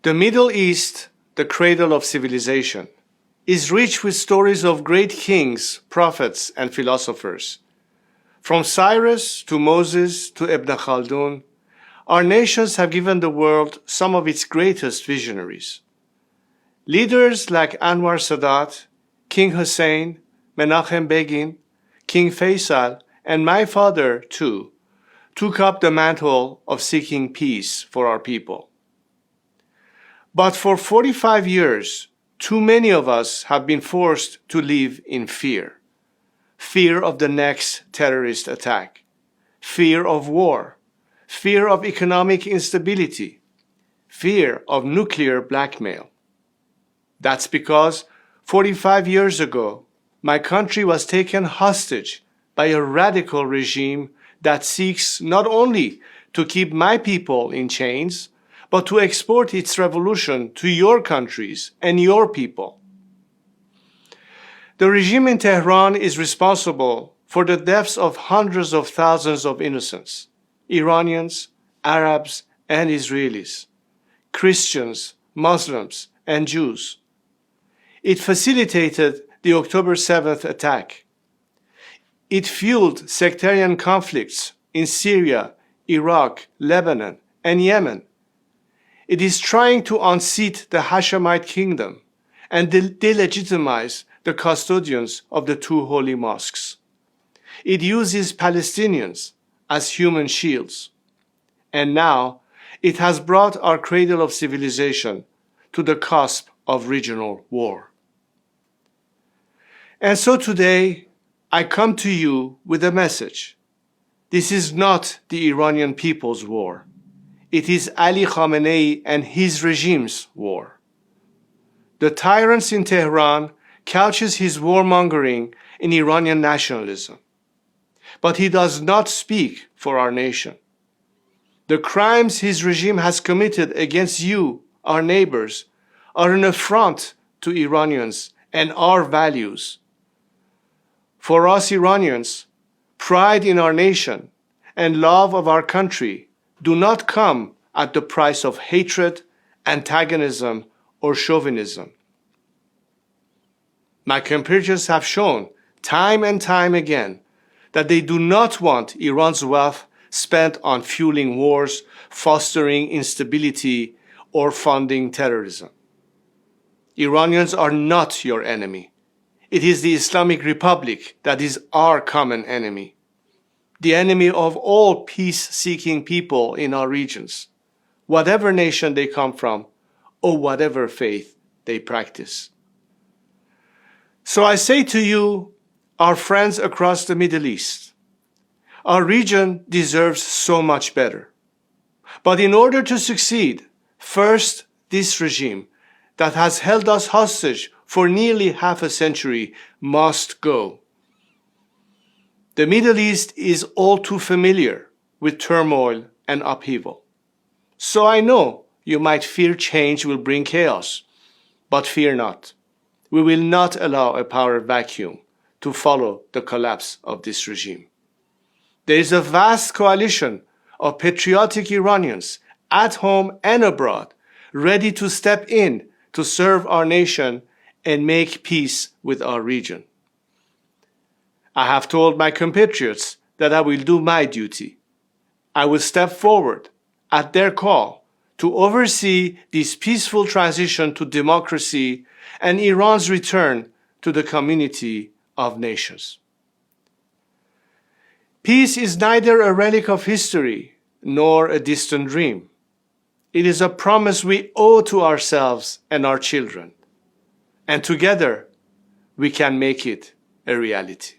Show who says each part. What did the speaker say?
Speaker 1: The Middle East, the cradle of civilization, is rich with stories of great kings, prophets, and philosophers. From Cyrus to Moses to Ibn Khaldun, our nations have given the world some of its greatest visionaries. Leaders like Anwar Sadat, King Hussein, Menachem Begin, King Faisal, and my father, too, took up the mantle of seeking peace for our people. But for 45 years, too many of us have been forced to live in fear. Fear of the next terrorist attack, fear of war, fear of economic instability, fear of nuclear blackmail. That's because 45 years ago, my country was taken hostage by a radical regime that seeks not only to keep my people in chains, but to export its revolution to your countries and your people. The regime in Tehran is responsible for the deaths of hundreds of thousands of innocents, Iranians, Arabs, and Israelis, Christians, Muslims, and Jews. It facilitated the October 7th attack. It fueled sectarian conflicts in Syria, Iraq, Lebanon, and Yemen. It is trying to unseat the Hashemite kingdom and delegitimize the custodians of the two holy mosques. It uses Palestinians as human shields. And now it has brought our cradle of civilization to the cusp of regional war. And so today, I come to you with a message. This is not the Iranian people's war. It is Ali Khamenei and his regime's war. The tyrant in Tehran couches his warmongering in Iranian nationalism. But he does not speak for our nation. The crimes his regime has committed against you, our neighbors, are an affront to Iranians and our values. For us Iranians, pride in our nation and love of our country do not come at the price of hatred, antagonism, or chauvinism. My compatriots have shown time and time again that they do not want Iran's wealth spent on fueling wars, fostering instability, or funding terrorism. Iranians are not your enemy. It is the Islamic Republic that is our common enemy, the enemy of all peace-seeking people in our regions, whatever nation they come from or whatever faith they practice. So I say to you, our friends across the Middle East, our region deserves so much better. But in order to succeed, first, this regime that has held us hostage for nearly half a century must go. The Middle East is all too familiar with turmoil and upheaval. So I know you might fear change will bring chaos, but fear not. We will not allow a power vacuum to follow the collapse of this regime. There is a vast coalition of patriotic Iranians at home and abroad, ready to step in to serve our nation and make peace with our region. I have told my compatriots that I will do my duty. I will step forward at their call to oversee this peaceful transition to democracy and Iran's return to the community of nations. Peace is neither a relic of history nor a distant dream. It is a promise we owe to ourselves and our children. And together, we can make it a reality.